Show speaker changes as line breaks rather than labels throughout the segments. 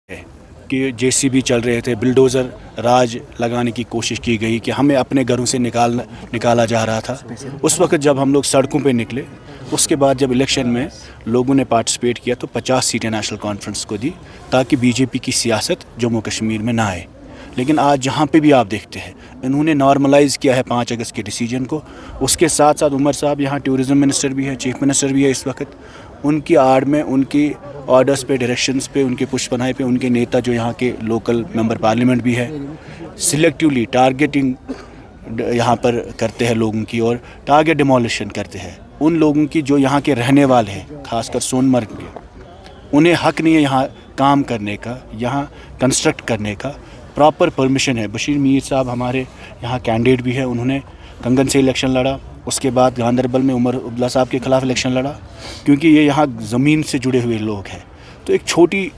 है कि जेसीबी चल रहे थे, बिल्डोज़र राज लगाने की कोशिश की गई कि हमें अपने घरों से निकाला जा रहा था। उस वक्त जब हम लोग सड़कों पे निकले, उसके बाद जब इलेक्शन में लोगों ने पार्टिसिपेट किया तो 50 सीटें नेशनल कॉन्फ्रेंस को दी ताकि बीजेपी की सियासत जम्मू कश्मीर में ना आए। लेकिन आज जहाँ पे भी आप देखते हैं इन्होंने नॉर्मलाइज़ किया है 5 अगस्त के डिसीजन को। उसके साथ साथ उमर साहब यहाँ टूरिज़म मिनिस्टर भी है, चीफ मिनिस्टर भी है इस वक्त। उनकी आड़ में, उनकी ऑर्डर्स पे, डायरेक्शंस पे, उनके पुष्पनाहे पे उनके नेता जो यहाँ के लोकल मेंबर पार्लियामेंट भी है, सिलेक्टिवली टारगेटिंग यहाँ पर करते हैं लोगों की और टारगेट डिमोलिशन करते हैं उन लोगों की जो यहाँ के रहने वाले हैं, खासकर सोनमर्ग के। उन्हें हक नहीं है यहाँ काम करने का, यहाँ कंस्ट्रक्ट करने का। प्रॉपर परमिशन है। बशीर मीर साहब हमारे यहाँ कैंडिडेट भी है, उन्होंने कंगन से इलेक्शन लड़ा, उसके बाद गांधरबल में उमर अब्दुल्ला साहब के ख़िलाफ़ इलेक्शन लड़ा, क्योंकि ये यहाँ ज़मीन से जुड़े हुए लोग हैं। तो एक छोटी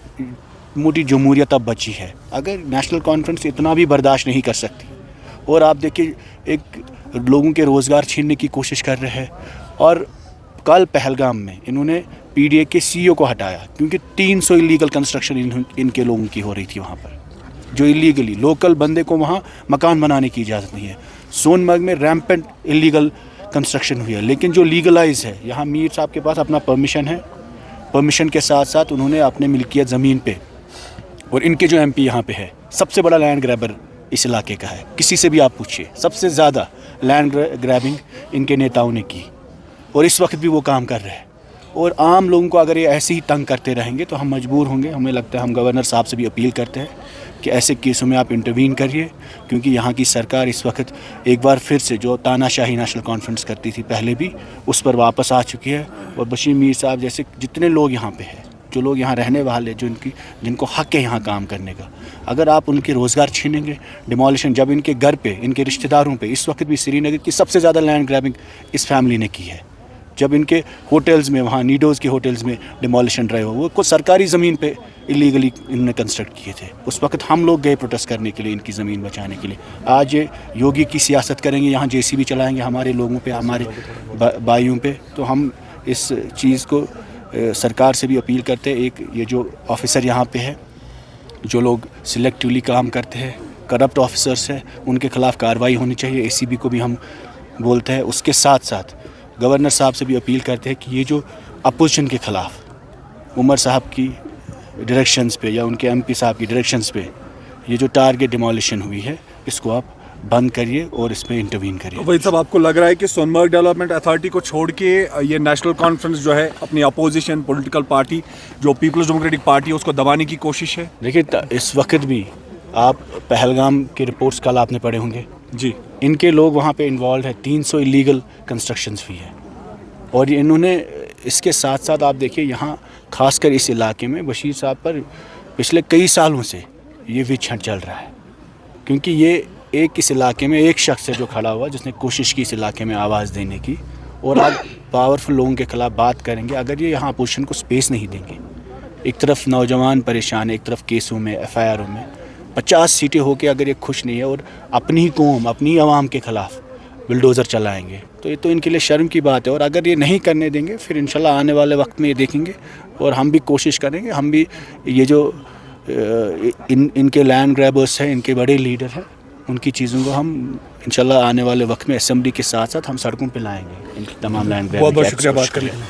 मोटी जमहूरियत अब बची है। अगर नेशनल कॉन्फ्रेंस इतना भी बर्दाश्त नहीं कर सकती और आप देखिए एक लोगों के रोज़गार छीनने की कोशिश कर रहे हैं। और कल पहलगाम में इन्होंने पीडीए के सीईओ को हटाया क्योंकि 300 इलीगल कंस्ट्रक्शन इनके लोगों की हो रही थी वहाँ पर, जो इलीगली लोकल बंदे को वहाँ मकान बनाने की इजाज़त नहीं है। सोनमर्ग में रैम्पेंट इलीगल कंस्ट्रक्शन हुई है, लेकिन जो लीगलाइज है यहाँ मीर साहब के पास अपना परमिशन है। परमिशन के साथ साथ उन्होंने अपने मिल्कियत ज़मीन पे, और इनके जो एमपी यहाँ पे है सबसे बड़ा लैंड ग्रैबर इस इलाके का है, किसी से भी आप पूछिए, सबसे ज़्यादा लैंड ग्रैबिंग इनके नेताओं ने की और इस वक्त भी वो काम कर रहे हैं। और आम लोगों को अगर ये ऐसे ही तंग करते रहेंगे तो हम मजबूर होंगे। हमें लगता है, हम गवर्नर साहब से भी अपील करते हैं कि ऐसे केसों में आप इंटरवीन करिए, क्योंकि यहाँ की सरकार इस वक्त एक बार फिर से जो तानाशाही नेशनल कॉन्फ्रेंस करती थी पहले भी, उस पर वापस आ चुकी है। और बशीर मीर साहब जैसे जितने लोग यहाँ पे हैं, जो लोग यहाँ रहने वाले, जिनको हक है यहाँ काम करने का, अगर आप उनके रोज़गार छीनेंगे, डिमोलिशन, जब इनके घर पे, इनके रिश्तेदारों पे इस वक्त भी श्रीनगर की सबसे ज़्यादा लैंड ग्रैबिंग इस फैमिली ने की है। जब इनके होटल्स में, वहाँ नीडोज़ के होटल्स में डिमोलिशन ड्राइव हुआ, वो कुछ सरकारी ज़मीन पे इलीगली इन्होंने कंस्ट्रक्ट किए थे। उस वक्त हम लोग गए प्रोटेस्ट करने के लिए, इनकी ज़मीन बचाने के लिए। आज ये योगी की सियासत करेंगे, यहाँ जेसीबी चलाएंगे हमारे लोगों पे, हमारे भाइयों पे। तो हम इस चीज़ को सरकार से भी अपील करते हैं। एक ये जो ऑफिसर यहाँ पे है, जो लोग सिलेक्टिवली काम करते हैं, करप्ट ऑफिसर्स हैं, उनके ख़िलाफ़ कार्रवाई होनी चाहिए। एसीबी को भी हम बोलते हैं। उसके साथ साथ गवर्नर साहब से भी अपील करते हैं कि ये जो अपोजिशन के ख़िलाफ़ उमर साहब की डायरेक्शंस पे या उनके एमपी साहब की डायरेक्शंस पे ये जो टारगेट डिमोलिशन हुई है, इसको आप बंद करिए और इसमें इंटरवीन करिए।
वही सब आपको लग रहा है कि सोनमर्ग डेवलपमेंट अथॉरिटी को छोड़ के ये नेशनल कॉन्फ्रेंस जो है अपनी अपोजिशन पॉलिटिकल पार्टी जो पीपल्स डेमोक्रेटिक पार्टी है उसको दबाने की कोशिश है?
देखिए, इस वक्त भी आप पहलगाम के रिपोर्ट्स कल आपने पढ़े होंगे
जी,
इनके लोग वहाँ पे इन्वॉल्व है। 300 इलीगल कंस्ट्रक्शंस हुई है। और इन्होंने इसके साथ साथ आप देखिए यहाँ खासकर इस इलाके में बशीर साहब पर पिछले कई सालों से ये विच हंट चल रहा है, क्योंकि ये एक इस इलाके में एक शख्स है जो खड़ा हुआ, जिसने कोशिश की इस इलाके में आवाज़ देने की। और आप पावरफुल लोगों के ख़िलाफ़ बात करेंगे, अगर ये यहाँ अपोजिशन को स्पेस नहीं देंगे। एक तरफ नौजवान परेशान है, एक तरफ केसों में, एफआईआरों में 50 सीटें होकर अगर ये खुश नहीं है और अपनी ही कौम, अपनी आवाम के ख़िलाफ़ बिल्डोज़र चलाएंगे, तो ये तो इनके लिए शर्म की बात है। और अगर ये नहीं करने देंगे, फिर इंशाल्लाह आने वाले वक्त में ये देखेंगे। और हम भी कोशिश करेंगे, हम भी ये जो इनके लैंड ग्रैबर्स हैं, इनके बड़े लीडर हैं, उनकी चीज़ों को हम इंशाल्लाह आने वाले वक्त में असेंबली के साथ साथ हम सड़कों पे लाएंगे। इनकी तमाम लैंड ग्रैबर्स।
बहुत बहुत शुक्रिया बात करने के लिए।